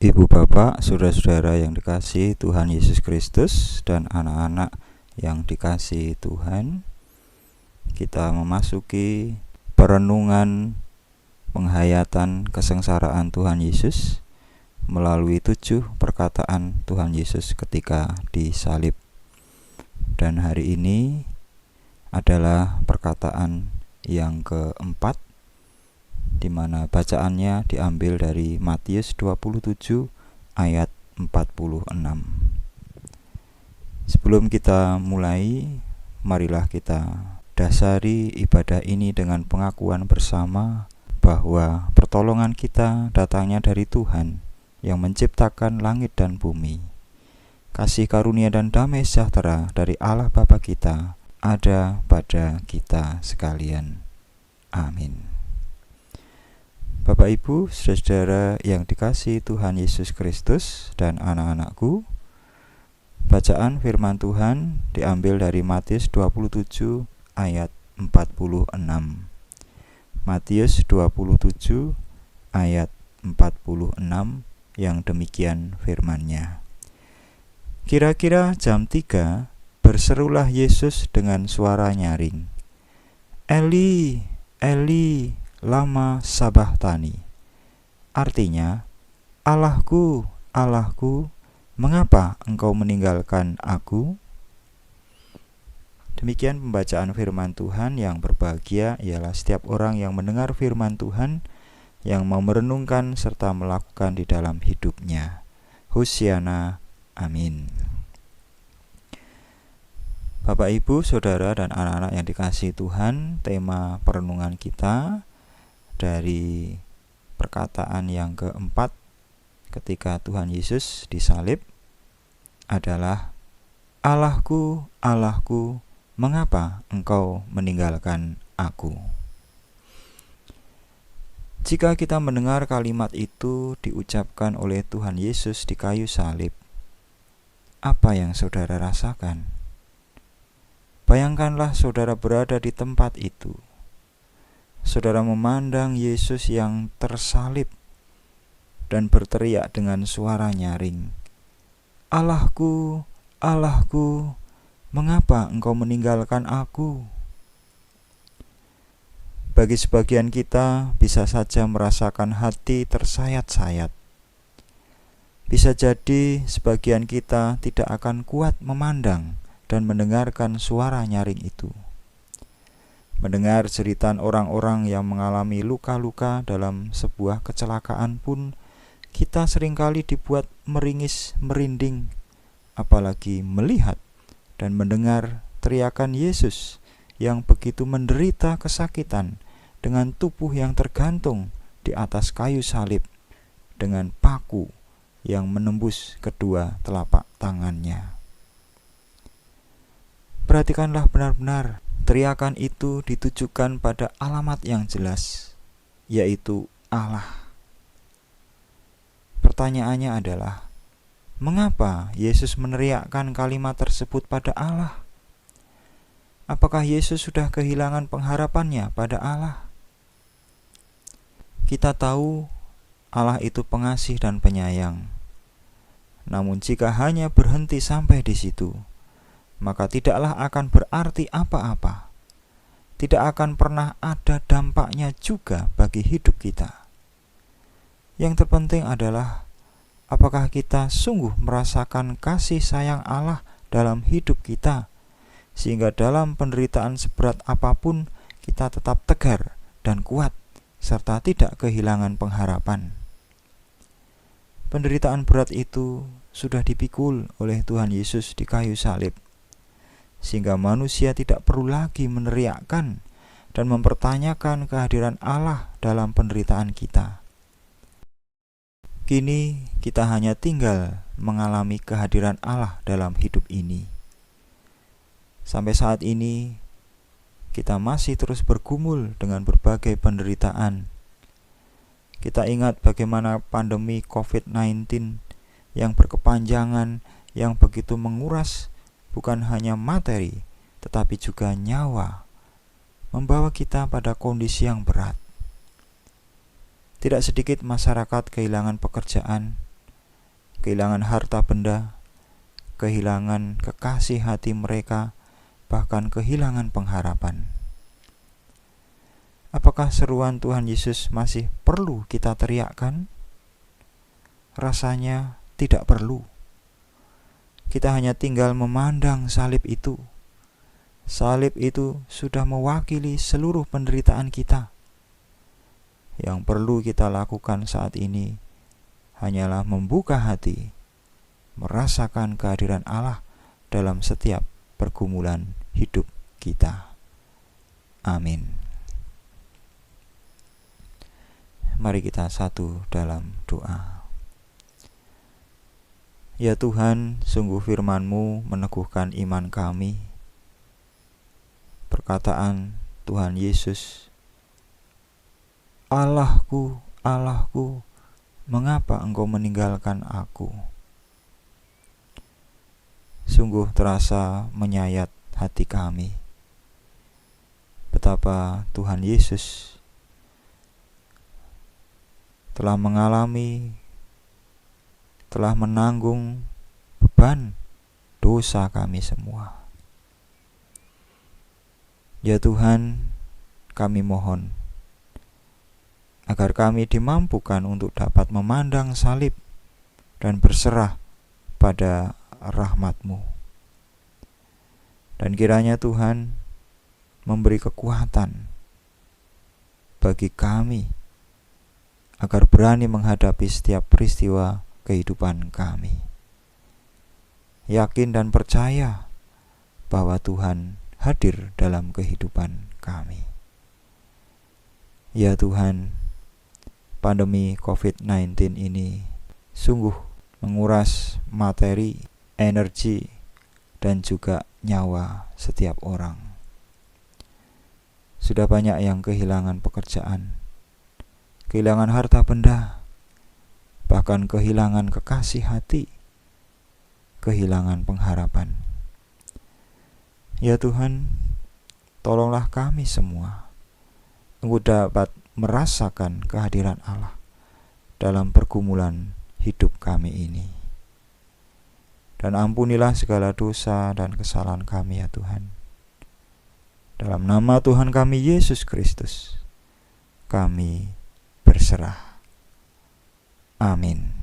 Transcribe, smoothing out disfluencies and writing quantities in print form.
Ibu bapak, saudara-saudara yang dikasihi Tuhan Yesus Kristus dan anak-anak yang dikasihi Tuhan, kita memasuki perenungan penghayatan kesengsaraan Tuhan Yesus melalui 7 perkataan Tuhan Yesus ketika disalib. Dan hari ini adalah perkataan yang keempat, di mana bacaannya diambil dari Matius 27 ayat 46. Sebelum kita mulai, marilah kita dasari ibadah ini dengan pengakuan bersama bahwa pertolongan kita datangnya dari Tuhan yang menciptakan langit dan bumi. Kasih karunia dan damai sejahtera dari Allah Bapa kita ada pada kita sekalian. Amin. Bapak Ibu, saudara yang dikasihi Tuhan Yesus Kristus dan anak-anakku, bacaan firman Tuhan diambil dari Matius 27 ayat 46. Matius 27 ayat 46 yang demikian firman-Nya. Kira-kira jam 3 berserulah Yesus dengan suara nyaring, "Eli, Eli, lama sabachthani." Artinya, "Allahku, Allahku, mengapa engkau meninggalkan aku?" Demikian pembacaan firman Tuhan. Yang berbahagia ialah setiap orang yang mendengar firman Tuhan, yang mau merenungkan serta melakukan di dalam hidupnya. Hosiana, amin. Bapak, Ibu, Saudara, dan anak-anak yang dikasihi Tuhan, tema perenungan kita dari perkataan yang keempat ketika Tuhan Yesus disalib adalah, "Allahku, Allahku, mengapa engkau meninggalkan aku?" Jika kita mendengar kalimat itu diucapkan oleh Tuhan Yesus di kayu salib, apa yang saudara rasakan? Bayangkanlah saudara berada di tempat itu. Saudara memandang Yesus yang tersalib dan berteriak dengan suara nyaring, "Allahku, Allahku, mengapa engkau meninggalkan aku?" Bagi sebagian kita bisa saja merasakan hati tersayat-sayat. Bisa jadi sebagian kita tidak akan kuat memandang dan mendengarkan suara nyaring itu. Mendengar cerita orang-orang yang mengalami luka-luka dalam sebuah kecelakaan pun, kita seringkali dibuat meringis merinding, apalagi melihat dan mendengar teriakan Yesus yang begitu menderita kesakitan dengan tubuh yang tergantung di atas kayu salib dengan paku yang menembus kedua telapak tangannya. Perhatikanlah benar-benar, teriakan itu ditujukan pada alamat yang jelas, yaitu Allah. Pertanyaannya adalah, mengapa Yesus meneriakkan kalimat tersebut pada Allah? Apakah Yesus sudah kehilangan pengharapannya pada Allah? Kita tahu Allah itu pengasih dan penyayang. Namun jika hanya berhenti sampai di situ, maka tidaklah akan berarti apa-apa. Tidak akan pernah ada dampaknya juga bagi hidup kita. Yang terpenting adalah, apakah kita sungguh merasakan kasih sayang Allah dalam hidup kita, sehingga dalam penderitaan seberat apapun kita tetap tegar dan kuat, serta tidak kehilangan pengharapan. Penderitaan berat itu sudah dipikul oleh Tuhan Yesus di kayu salib, sehingga manusia tidak perlu lagi meneriakkan dan mempertanyakan kehadiran Allah dalam penderitaan kita. Kini kita hanya tinggal mengalami kehadiran Allah dalam hidup ini. Sampai saat ini, kita masih terus bergumul dengan berbagai penderitaan. Kita ingat bagaimana pandemi COVID-19 yang berkepanjangan, yang begitu menguras bukan hanya materi, tetapi juga nyawa, membawa kita pada kondisi yang berat. Tidak sedikit masyarakat kehilangan pekerjaan, kehilangan harta benda, kehilangan kekasih hati mereka, bahkan kehilangan pengharapan. Apakah seruan Tuhan Yesus masih perlu kita teriakkan? Rasanya tidak perlu. Kita hanya tinggal memandang salib itu. Salib itu sudah mewakili seluruh penderitaan kita. Yang perlu kita lakukan saat ini hanyalah membuka hati, merasakan kehadiran Allah dalam setiap pergumulan hidup kita. Amin. Mari kita satu dalam doa. Ya Tuhan, sungguh firman-Mu meneguhkan iman kami. Perkataan Tuhan Yesus, Allahku, Allahku, mengapa Engkau meninggalkan aku? Sungguh terasa menyayat hati kami. Betapa Tuhan Yesus telah mengalami, telah menanggung beban dosa kami semua. Ya Tuhan, kami mohon agar kami dimampukan untuk dapat memandang salib dan berserah pada rahmat-Mu. Dan kiranya Tuhan memberi kekuatan bagi kami agar berani menghadapi setiap peristiwa kehidupan kami. Yakin dan percaya bahwa Tuhan hadir dalam kehidupan kami. Ya Tuhan, pandemi COVID-19 ini sungguh menguras materi, energi, dan juga nyawa setiap orang. Sudah banyak yang kehilangan pekerjaan, kehilangan harta benda, bahkan kehilangan kekasih hati, kehilangan pengharapan. Ya Tuhan, tolonglah kami semua untuk dapat merasakan kehadiran Allah dalam pergumulan hidup kami ini. Dan ampunilah segala dosa dan kesalahan kami ya Tuhan. Dalam nama Tuhan kami Yesus Kristus, kami berserah. Amin.